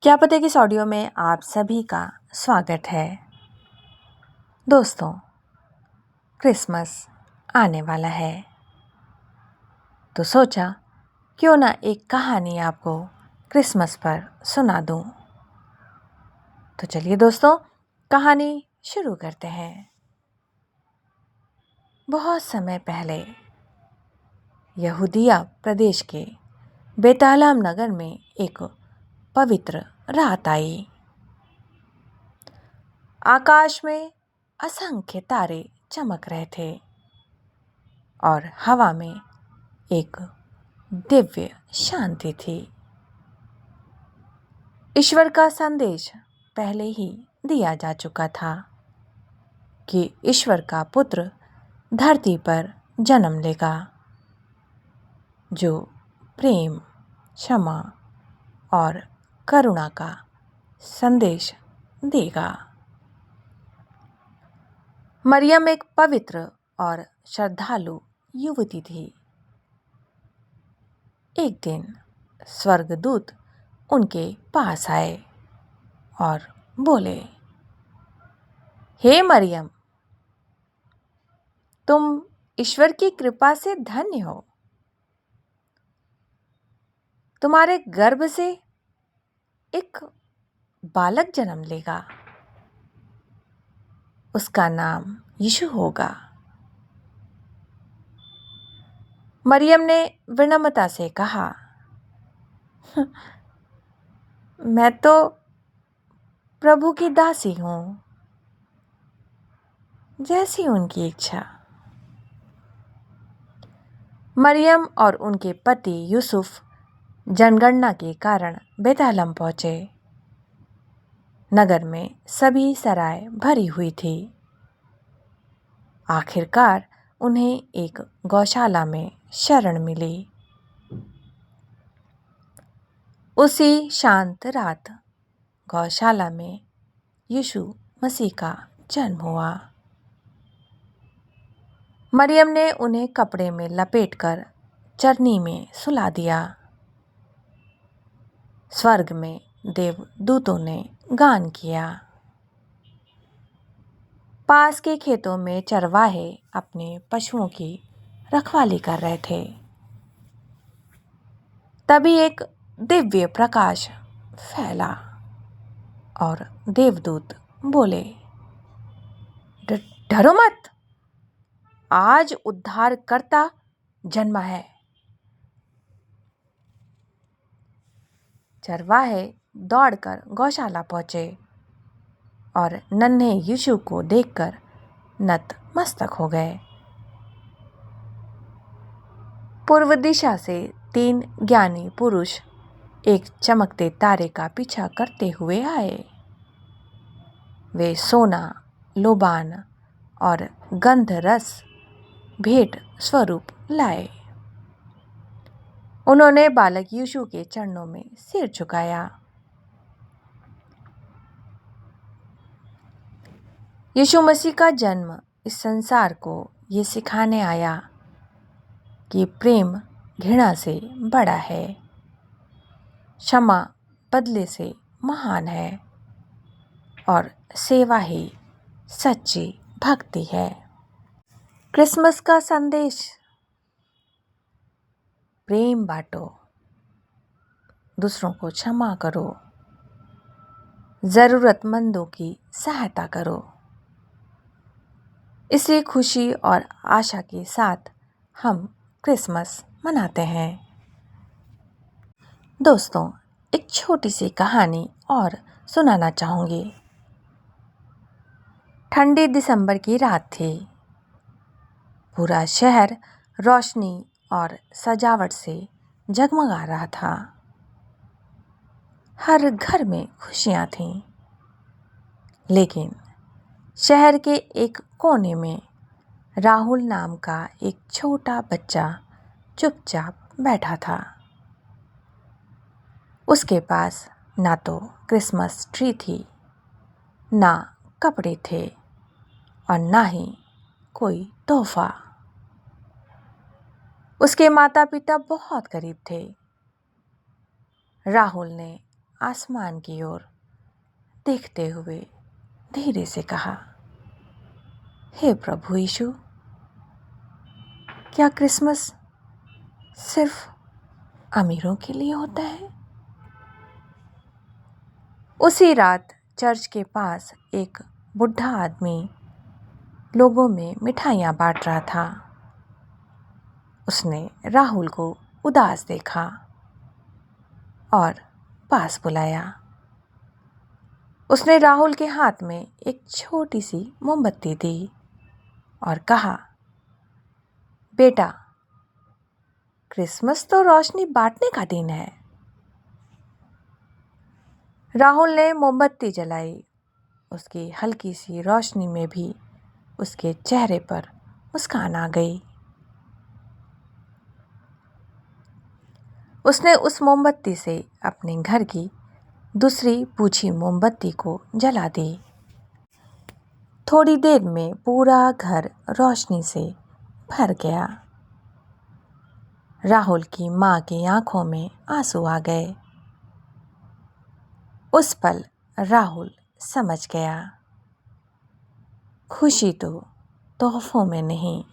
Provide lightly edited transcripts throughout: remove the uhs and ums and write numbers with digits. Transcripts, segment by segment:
क्या पता है कि इस ऑडियो में आप सभी का स्वागत है। दोस्तों, क्रिसमस आने वाला है तो सोचा क्यों ना एक कहानी आपको क्रिसमस पर सुना दूं। तो चलिए दोस्तों, कहानी शुरू करते हैं। बहुत समय पहले यहूदिया प्रदेश के बेतालम नगर में एक पवित्र रात आई। आकाश में असंख्य तारे चमक रहे थे और हवा में एक दिव्य शांति थी। ईश्वर का संदेश पहले ही दिया जा चुका था कि ईश्वर का पुत्र धरती पर जन्म लेगा, जो प्रेम, क्षमा और करुणा का संदेश देगा। मरियम एक पवित्र और श्रद्धालु युवती थी। एक दिन स्वर्गदूत उनके पास आए और बोले, हे मरियम, तुम ईश्वर की कृपा से धन्य हो। तुम्हारे गर्भ से एक बालक जन्म लेगा, उसका नाम यीशु होगा। मरियम ने विनम्रता से कहा, मैं तो प्रभु की दासी हूं, जैसी उनकी इच्छा। मरियम और उनके पति यूसुफ जनगणना के कारण बेतलहम पहुंचे। नगर में सभी सराय भरी हुई थी। आखिरकार उन्हें एक गौशाला में शरण मिली। उसी शांत रात गौशाला में यीशु मसीह का जन्म हुआ। मरियम ने उन्हें कपड़े में लपेटकर चरनी में सुला दिया। स्वर्ग में देवदूतों ने गान किया। पास के खेतों में चरवाहे अपने पशुओं की रखवाली कर रहे थे। तभी एक दिव्य प्रकाश फैला और देवदूत बोले, डरो मत, आज उद्धारकर्ता जन्मा है। चरवाहे दौड़कर गौशाला पहुंचे और नन्हे यीशु को देखकर नतमस्तक हो गए। पूर्व दिशा से 3 ज्ञानी पुरुष एक चमकते तारे का पीछा करते हुए आए। वे सोना, लोबान और गंधरस भेंट स्वरूप लाए। उन्होंने बालक यीशु के चरणों में सिर झुकाया। यीशु मसीह का जन्म इस संसार को ये सिखाने आया कि प्रेम घृणा से बड़ा है, क्षमा बदले से महान है और सेवा ही सच्ची भक्ति है। क्रिसमस का संदेश, प्रेम बांटो, दूसरों को क्षमा करो, ज़रूरतमंदों की सहायता करो। इसी खुशी और आशा के साथ हम क्रिसमस मनाते हैं। दोस्तों, एक छोटी सी कहानी और सुनाना चाहूँगी। ठंडी दिसंबर की रात थी। पूरा शहर रोशनी और सजावट से जगमगा रहा था। हर घर में खुशियाँ थीं, लेकिन शहर के एक कोने में राहुल नाम का एक छोटा बच्चा चुपचाप बैठा था। उसके पास ना तो क्रिसमस ट्री थी, ना कपड़े थे और ना ही कोई तोहफा। उसके माता पिता बहुत गरीब थे। राहुल ने आसमान की ओर देखते हुए धीरे से कहा, हे प्रभु यीशु, क्या क्रिसमस सिर्फ अमीरों के लिए होता है? उसी रात चर्च के पास एक बुढ़ा आदमी लोगों में मिठाइयाँ बांट रहा था। उसने राहुल को उदास देखा और पास बुलाया। उसने राहुल के हाथ में एक छोटी सी मोमबत्ती दी और कहा, बेटा, क्रिसमस तो रोशनी बांटने का दिन है। राहुल ने मोमबत्ती जलाई। उसकी हल्की सी रोशनी में भी उसके चेहरे पर मुस्कान आ गई। उसने उस मोमबत्ती से अपने घर की दूसरी बुझी मोमबत्ती को जला दी। थोड़ी देर में पूरा घर रोशनी से भर गया। राहुल की माँ की आंखों में आंसू आ गए। उस पल राहुल समझ गया, खुशी तो तोहफों में नहीं,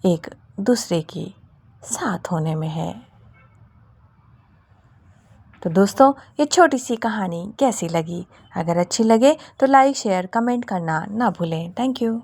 एक दूसरे के साथ होने में है। तो दोस्तों, ये छोटी सी कहानी कैसी लगी? अगर अच्छी लगे तो लाइक, शेयर, कमेंट करना ना भूलें। Thank you.